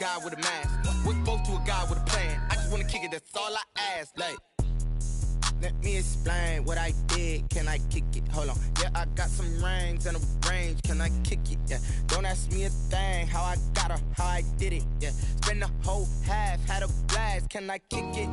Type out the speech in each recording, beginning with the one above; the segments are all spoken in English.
guy with a mask. We're both to a guy with a plan. I just wanna kick it, that's all I ask. Like, let me explain what I did. Can I kick it? Hold on. Yeah, I got some rings and a range. Can I kick it? Yeah. Don't ask me a thing. How I got her, how I did it. Yeah. Spend the whole half, had a blast. Can I kick it?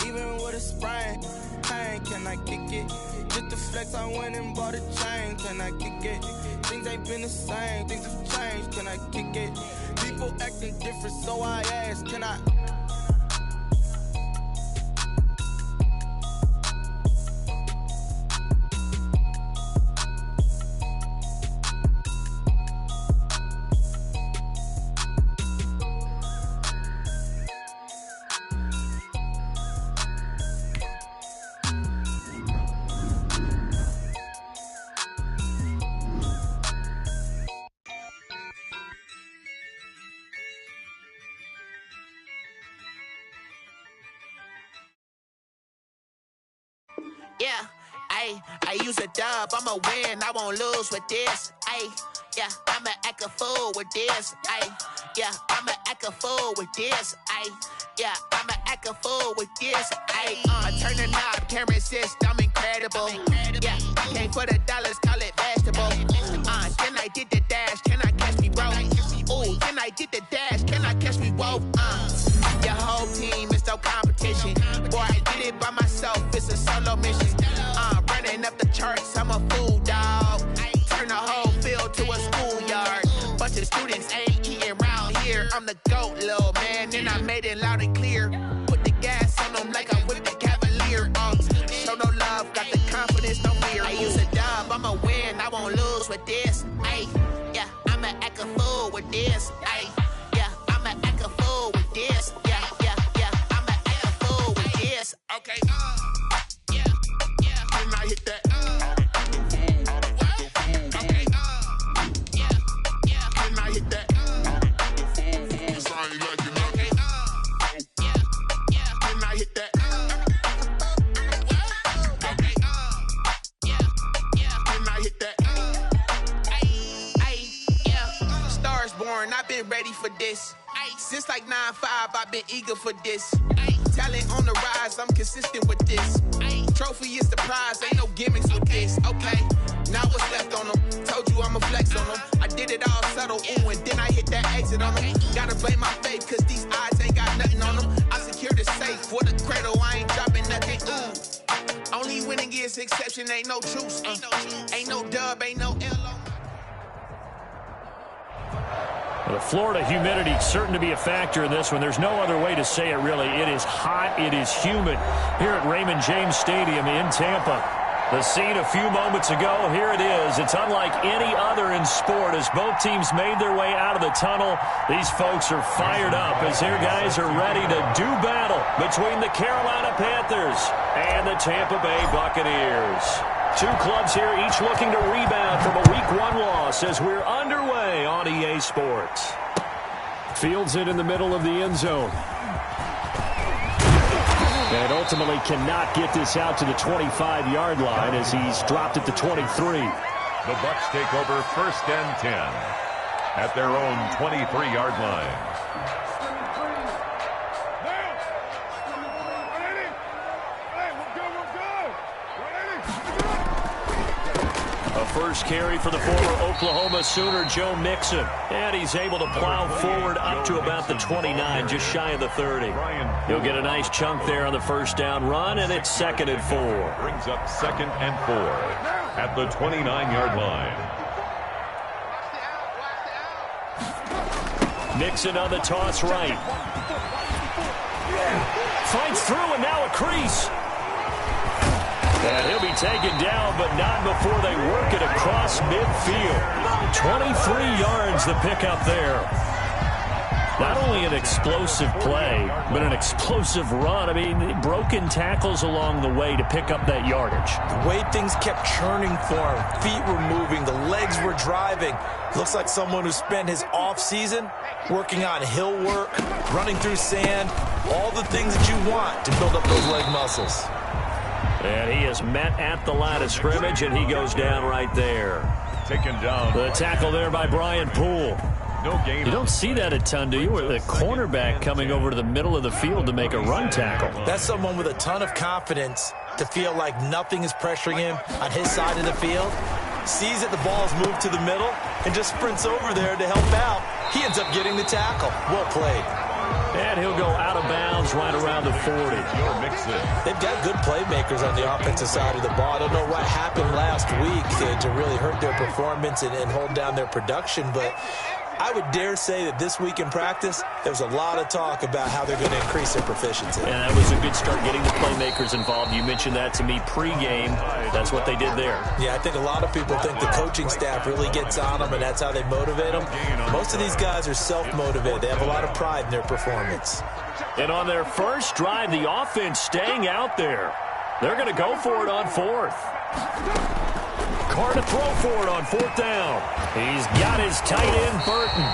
Even with a sprain. Pain, can I kick it? Just to flex, I went and bought a chain. Can I kick it? Things ain't been the same. Things have changed. Can I kick it? People acting different, so I ask. Can I? Yeah, I use a dub, I'ma win, I won't lose with this. Yeah, I'ma act a fool with this. Yeah, I'ma act a fool with this. Yeah, I'ma act a fool with this. I turn the knob, can't resist, I'm incredible. Yeah, came for the dollars, call it vegetable. Then I did the dash, can I catch me, bro? Ooh, then I did the dash, can I catch me, whoa? Your whole team is no competition. Boy, I did it by myself, it's a solo mission. Running up the charts, I'm a fool, dog. Turn the whole field to a schoolyard. Bunch of students ain't eating round here. I'm the GOAT, little man, and I made it loud and clear. Put the gas on them like I'm with the Cavalier. Show no love, got the confidence, no fear. I use a dub, I'ma win, I won't lose with this. Yeah, I'ma act a fool with this. Yeah, I'ma act a fool with this. Yeah, I'ma act a fool with this. Okay, yeah, can I hit that? Okay, yeah, can I hit that? Cause I ain't like it, okay, yeah, can I hit that? Okay, yeah, can I hit that? Yeah, stars born, I've been ready for this. Since like 9-5, I've been eager for this. Talent on the rise, I'm consistent with this. Trophy is the prize, ain't no gimmicks with this. Okay, now what's left on them? Told you I'ma flex on them. I did it all subtle, ooh, and then I hit that exit on them. Gotta blame my faith, cause these eyes ain't got nothing on them. I secured the safe for the cradle, I ain't dropping nothing, ooh. Only winning is exception, ain't no truce. Ain't no dub, ain't no L on. The Florida humidity certain to be a factor in this one. There's no other way to say it, really. It is hot. It is humid here at Raymond James Stadium in Tampa. The scene a few moments ago, here it is. It's unlike any other in sport as both teams made their way out of the tunnel. These folks are fired up as their guys are ready to do battle between the Carolina Panthers and the Tampa Bay Buccaneers. Two clubs here, each looking to rebound from a Week 1 loss as we're underway on EA Sports. Fields it in the middle of the end zone. And ultimately cannot get this out to the 25-yard line as he's dropped it to 23. The Bucs take over 1st and 10 at their own 23-yard line. First carry for the former Oklahoma Sooner, Joe Mixon. And he's able to plow forward up to about the 29, just shy of the 30. He'll get a nice chunk there on the first down run, and it's 2nd and 4. Brings up 2nd and 4 at the 29-yard line. Mixon on the toss right. Fights through, and now a crease. And he'll be taken down, but not before they work it across midfield. 23 yards the pickup there. Not only an explosive play, but an explosive run. I mean, broken tackles along the way to pick up that yardage. The way things kept churning for him. Feet were moving. The legs were driving. Looks like someone who spent his off-season working on hill work, running through sand, all the things that you want to build up those leg muscles. And he is met at the line of scrimmage, and he goes down right there. Taken down. The tackle there by Brian Poole. No gain. You don't see that a ton, do you? With the cornerback coming over to the middle of the field to make a run tackle. That's someone with a ton of confidence to feel like nothing is pressuring him on his side of the field. Sees that the ball's moved to the middle and just sprints over there to help out. He ends up getting the tackle. Well played. And he'll go out of bounds right around the 40. They've got good playmakers on the offensive side of the ball. I don't know what happened last week to really hurt their performance and hold down their production, but I would dare say that this week in practice, there was a lot of talk about how they're going to increase their proficiency. And that was a good start getting the playmakers involved. You mentioned that to me pregame. That's what they did there. Yeah, I think a lot of people think the coaching staff really gets on them, and that's how they motivate them. Most of these guys are self-motivated. They have a lot of pride in their performance. And on their first drive, the offense staying out there. They're going to go for it on fourth. Carr to throw for it on fourth down. He's got his tight end, Burton.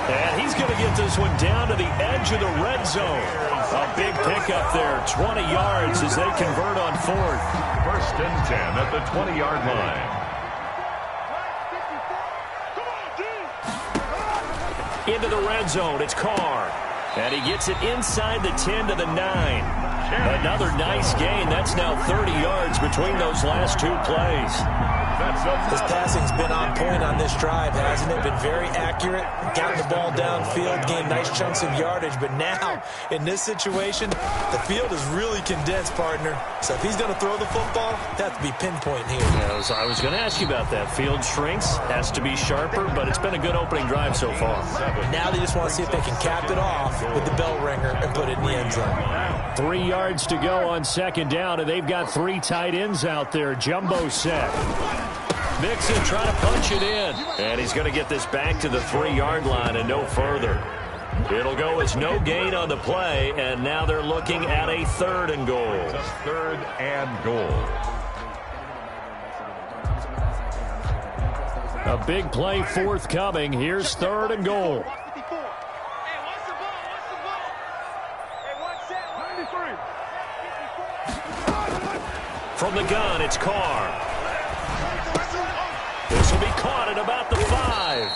And he's going to get this one down to the edge of the red zone. A big pickup there, 20 yards as they convert on fourth. First and 10 at the 20-yard line. Into the red zone, it's Carr. And he gets it inside the 10 to the 9. Another nice gain. That's now 30 yards between those last two plays. His passing's been on point on this drive, hasn't it? Been very accurate, gotten the ball downfield, gained nice chunks of yardage. But now, in this situation, the field is really condensed, partner. So if he's going to throw the football, that has to be pinpoint here. Yeah, so I was going to ask you about that. Field shrinks, has to be sharper, but it's been a good opening drive so far. Now they just want to see if they can cap it off with the bell ringer and put it in the end zone. 3 yards to go on second down, and they've got three tight ends out there. Jumbo set. Mixon trying to punch it in. And he's going to get this back to the 3-yard line and no further. It'll go as no gain on the play, and now they're looking at a 3rd and goal. Just 3rd and goal. A big play forthcoming. Here's 3rd and goal. From the gun, it's Carr. This will be caught at about the 5.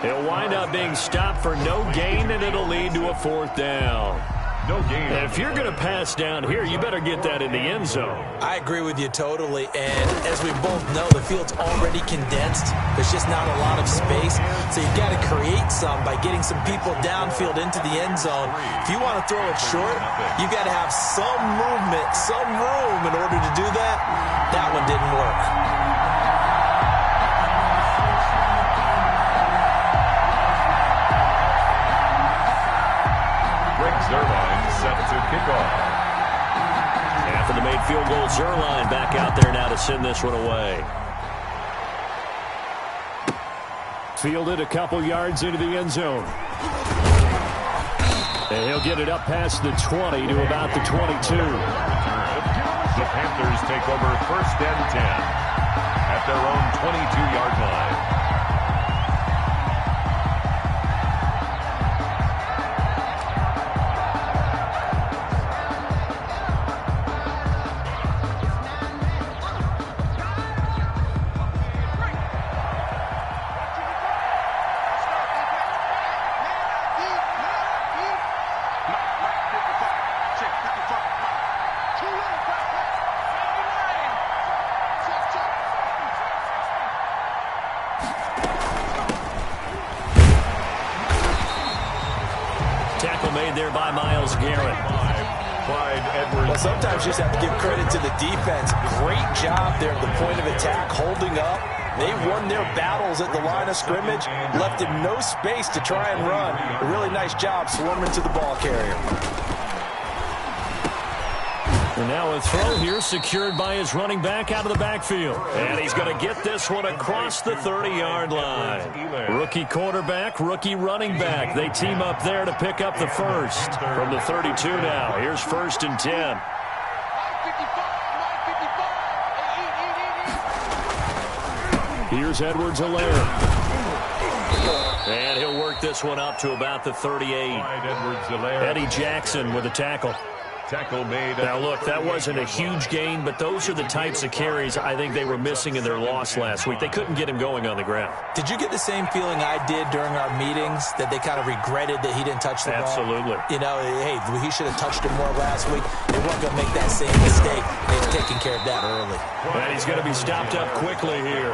He'll wind up being stopped for no gain, and it'll lead to a 4th down. No gain. And if you're going to pass down here, you better get that in the end zone. I agree with you totally. And as we both know, the field's already condensed. There's just not a lot of space. So you've got to create some by getting some people downfield into the end zone. If you want to throw it short, you've got to have some movement, some room in order to do that. That one didn't work. Zerline set to kick off. After the made field goal, Zerline back out there now to send this one away. Fielded a couple yards into the end zone. And he'll get it up past the 20 to about the 22. The Panthers take over 1st and 10 at their own 22-yard line. Well, sometimes you just have to give credit to the defense. Great job there at the point of attack, holding up. They won their battles at the line of scrimmage, left him no space to try and run. A really nice job swarming to the ball carrier. And now a throw here secured by his running back out of the backfield. And he's going to get this one across the 30-yard line. Rookie quarterback, rookie running back. They team up there to pick up the first. From the 32 now, here's 1st and 10. Here's Edwards-Helaire. And he'll work this one up to about the 38. Eddie Jackson with a tackle. Tackle made. Now, look, that wasn't a huge gain, but those are the types of carries I think they were missing in their loss last week. They couldn't get him going on the ground. Did you get the same feeling I did during our meetings, that they kind of regretted that he didn't touch the ball? Absolutely. You know, hey, he should have touched it more last week. They weren't going to make that same mistake. They've taken care of that early. And he's going to be stopped up quickly here.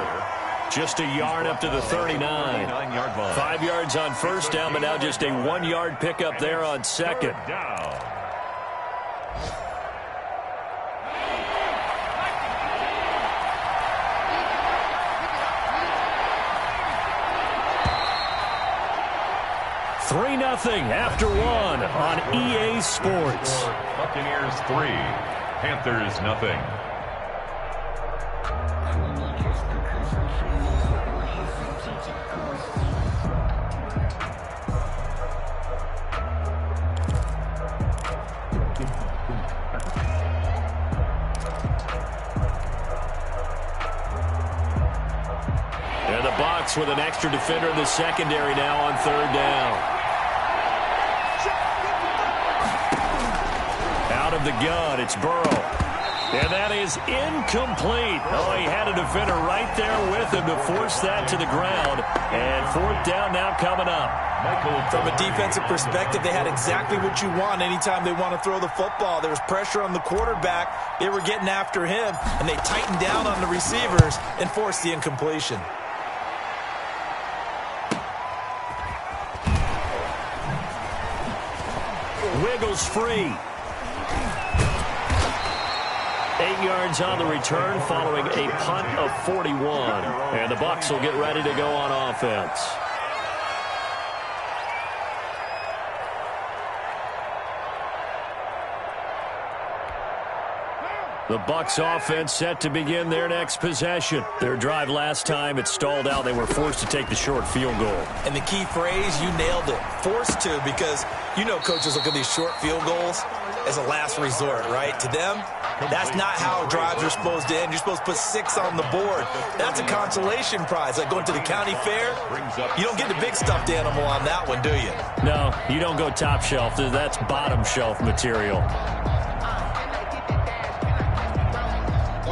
Just a yard up to the 39. 5 yards on first down, but now just a 1-yard pickup there on second. Down. Three 0 after one on EA Sports. Buccaneers 3, Panthers 0. And the Bucs with an extra defender in the secondary now on third down. Out of the gun, it's Burrow. And that is incomplete. Oh, he had a defender right there with him to force that to the ground. And fourth down now coming up. From a defensive perspective, they had exactly what you want anytime they want to throw the football. There was pressure on the quarterback. They were getting after him, and they tightened down on the receivers and forced the incompletion. Wiggles free. 8 yards on the return following a punt of 41. And the Bucs will get ready to go on offense. The Bucs offense set to begin their next possession. Their drive last time, it stalled out. They were forced to take the short field goal. And the key phrase, you nailed it. Forced to, because you know coaches look at these short field goals as a last resort, right? To them, that's not how drives are supposed to end. You're supposed to put 6 on the board. That's a consolation prize. Like going to the county fair, you don't get the big stuffed animal on that one, do you? No, you don't go top shelf. That's bottom shelf material.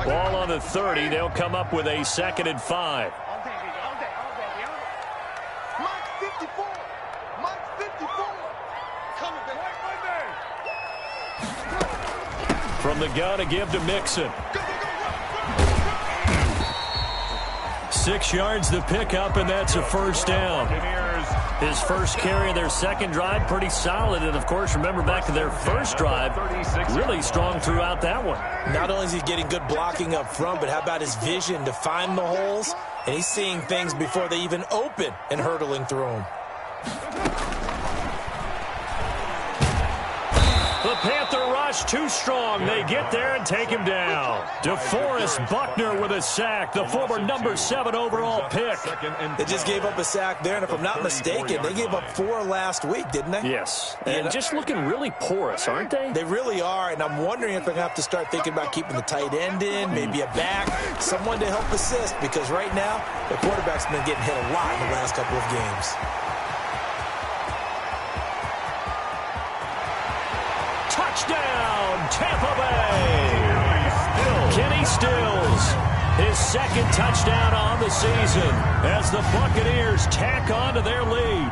Ball on the 30. They'll come up with a 2nd and 5. From the gun, a give to Mixon. 6 yards the pickup, and that's a first down. His first carry of their second drive, pretty solid. And, of course, remember back to their first drive, really strong throughout that one. Not only is he getting good blocking up front, but how about his vision to find the holes? And he's seeing things before they even open and hurtling through them. The Panther rush too strong. They get there and take him down. DeForest Buckner with a sack, the former number 7 overall pick. They just gave up a sack there, and if I'm not mistaken, they gave up 4 last week, didn't they? Yes, and just looking really porous, aren't they? They really are, and I'm wondering if they're going to have to start thinking about keeping the tight end in, maybe a back, someone to help assist, because right now, the quarterback's been getting hit a lot in the last couple of games. Touchdown, Tampa Bay! Kenny Stills, his 2nd touchdown on the season as the Buccaneers tack on to their lead.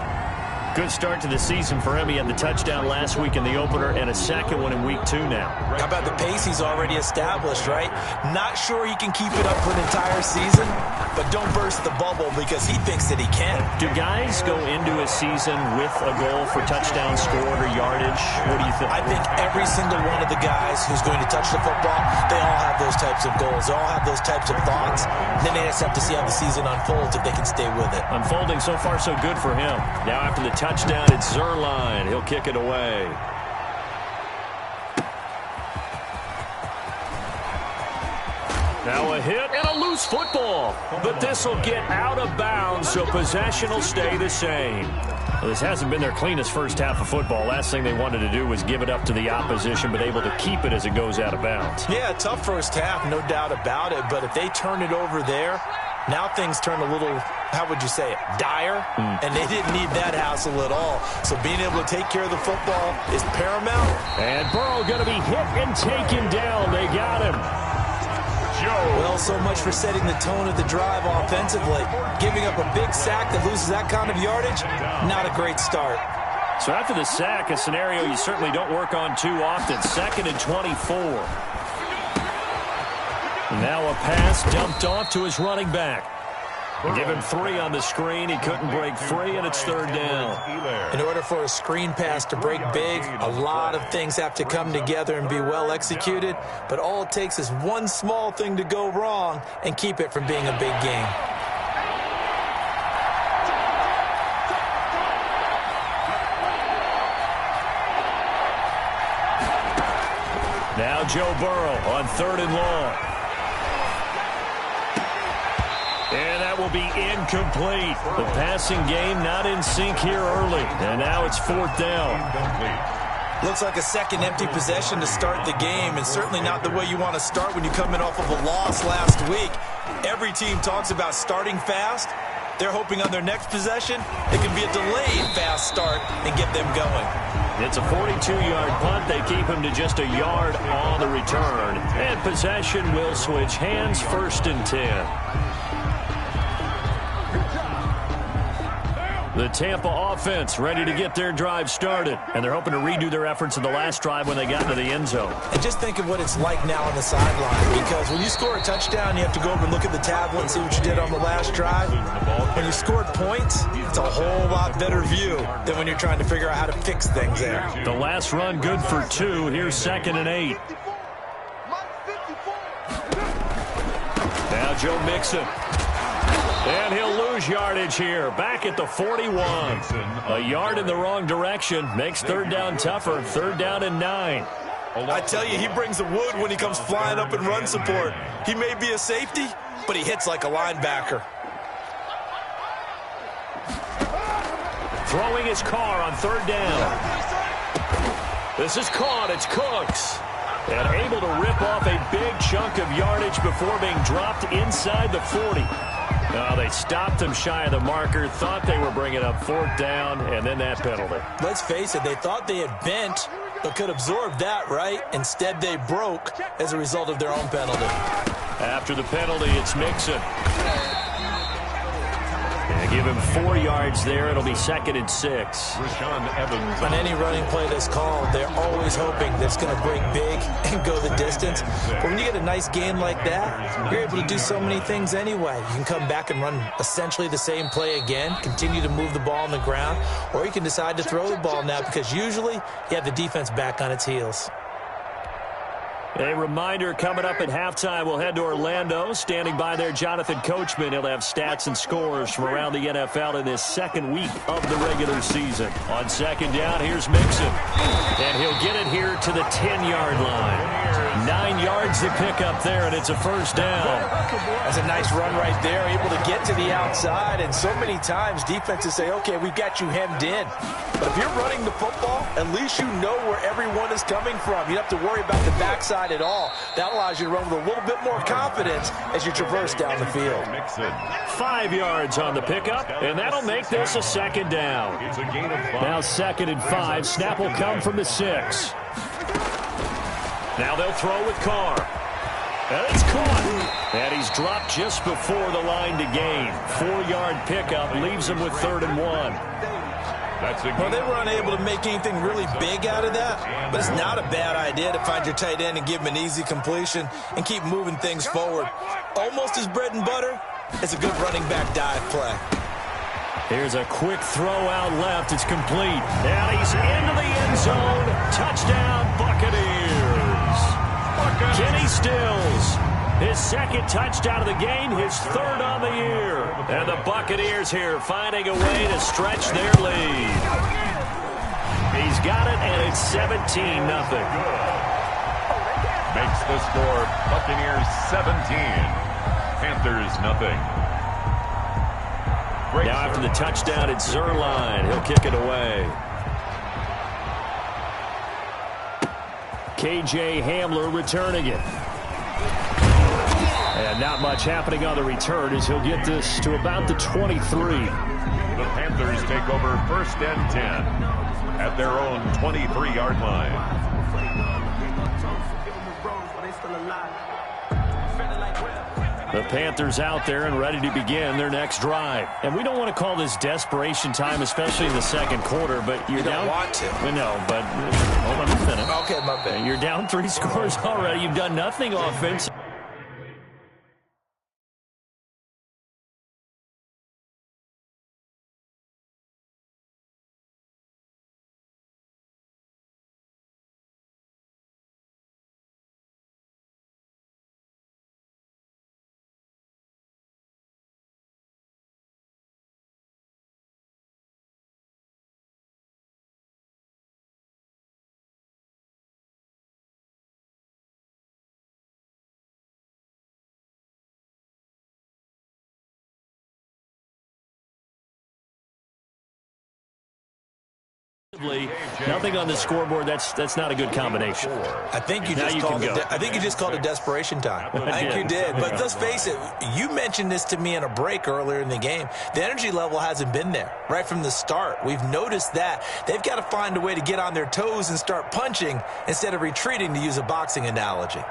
Good start to the season for him. He had the touchdown last week in the opener and a 2nd one in week 2 now. How about the pace he's already established, right? Not sure he can keep it up for an entire season, but don't burst the bubble because he thinks that he can. Do guys go into a season with a goal for touchdown scored or yardage? What do you think? I think every single one of the guys who's going to touch the football, they all have those types of goals. They all have those types of thoughts. Then they just have to see how the season unfolds if they can stay with it. Unfolding so far so good for him. Now after the touchdown, it's Zerline. He'll kick it away. Now a hit and a loose football. But this will get out of bounds, so possession will stay the same. Well, this hasn't been their cleanest first half of football. Last thing they wanted to do was give it up to the opposition, but able to keep it as it goes out of bounds. Yeah, tough first half, no doubt about it. But if they turn it over there, now things turn a little how would you say it, dire, and they didn't need that hassle at all. So being able to take care of the football is paramount. And Burrow going to be hit and taken down. They got him. Well, so much for setting the tone of the drive offensively. Giving up a big sack that loses that kind of yardage, not a great start. So after the sack, a scenario you certainly don't work on too often. 2nd and 24. Now a pass dumped off to his running back. Give him 3 on the screen. He couldn't break free, and it's 3rd down. In order for a screen pass to break big, a lot of things have to come together and be well executed. But all it takes is one small thing to go wrong and keep it from being a big game. Now Joe Burrow on 3rd and long. And that will be incomplete. The passing game not in sync here early. And now it's 4th down. Looks like a second empty possession to start the game, and certainly not the way you want to start when you come in off of a loss last week. Every team talks about starting fast. They're hoping on their next possession it can be a delayed fast start and get them going. It's a 42-yard punt. They keep him to just a yard on the return. And possession will switch hands, 1st and 10. The Tampa offense ready to get their drive started. And they're hoping to redo their efforts in the last drive when they got into the end zone. And just think of what it's like now on the sideline. Because when you score a touchdown, you have to go over and look at the tablet and see what you did on the last drive. When you scored points, it's a whole lot better view than when you're trying to figure out how to fix things there. The last run good for 2. Here's 2nd and 8. Now Joe Mixon. And he'll lose yardage here. Back at the 41. A yard in the wrong direction. Makes 3rd down tougher. 3rd down and 9. I tell you, he brings the wood when he comes flying up in run support. He may be a safety, but he hits like a linebacker. Throwing his car on 3rd down. This is caught. It's Cooks. And able to rip off a big chunk of yardage before being dropped inside the 40. No, they stopped him shy of the marker, thought they were bringing up 4th down, and then that penalty. Let's face it, they thought they had bent, but could absorb that, right? Instead, they broke as a result of their own penalty. After the penalty, it's Mixon. And give him 4 yards there. It'll be 2nd and 6. On any running play that's called, they're always hoping that it's going to break big and go the distance. But when you get a nice game like that, you're able to do so many things anyway. You can come back and run essentially the same play again, continue to move the ball on the ground, or you can decide to throw the ball now because usually you have the defense back on its heels. A reminder coming up at halftime, we'll head to Orlando. Standing by there, Jonathan Coachman. He'll have stats and scores from around the NFL in this 2nd week of the regular season. On 2nd down, here's Mixon. And he'll get it here to the 10-yard line. 9 yards to pick up there, and it's a 1st down. That's a nice run right there, able to get to the outside. And so many times defenses say, okay, we've got you hemmed in. But if you're running the football, at least you know where everyone is coming from. You don't have to worry about the backside at all. That allows you to run with a little bit more confidence as you traverse down the field. 5 yards on the pickup, and that'll make this a 2nd down. Now 2nd and 5. Snap will come from the 6. Now they'll throw with Carr. And it's caught. And he's dropped just before the line to gain. 4-yard pickup leaves him with 3rd and 1. Well, they were unable to make anything really big out of that, but it's not a bad idea to find your tight end and give him an easy completion and keep moving things forward. Almost as bread and butter as a good running back dive play. Here's a quick throw out left. It's complete. And he's into the end zone. Touchdown, Buccaneers. Kenny Stills. His 2nd touchdown of the game, his 3rd on the year. And the Buccaneers here finding a way to stretch their lead. He's got it, and it's 17-0. Makes the score Buccaneers 17, Panthers 0. Now after the touchdown, it's Zerline. He'll kick it away. KJ Hamler returning it. And not much happening on the return as he'll get this to about the 23. The Panthers take over 1st and 10 at their own 23-yard line. The Panthers out there and ready to begin their next drive. And we don't want to call this desperation time, especially in the second quarter, but you're down. You don't want to. No, but hold on a minute. Okay, my bad. You're down 3 scores already. You've done nothing offense. Nothing on the scoreboard. That's not a good combination. I think you just called it. I think you just called it desperation time. I think you did. But let's face it. You mentioned this to me in a break earlier in the game. The energy level hasn't been there right from the start. We've noticed that they've got to find a way to get on their toes and start punching instead of retreating, to use a boxing analogy.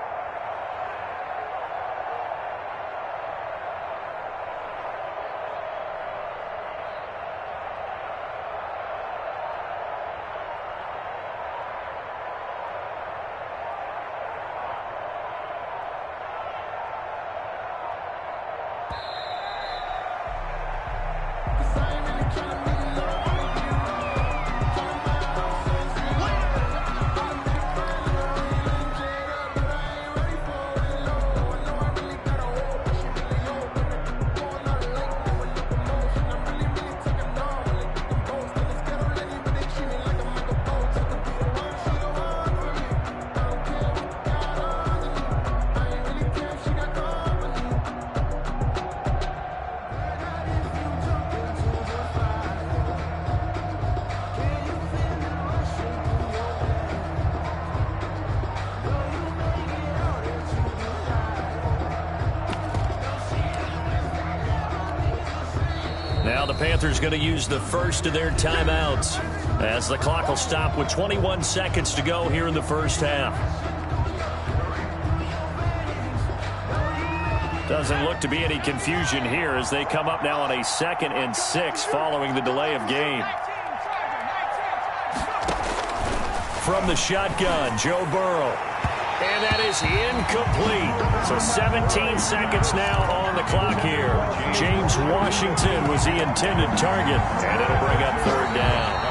Now the Panthers going to use the first of their timeouts as the clock will stop with 21 seconds to go here in the first half. Doesn't look to be any confusion here as they come up now on a 2nd and 6 following the delay of game. From the shotgun, Joe Burrow. And that is incomplete. So 17 seconds now on the clock here. James Washington was the intended target. And it'll bring up 3rd down.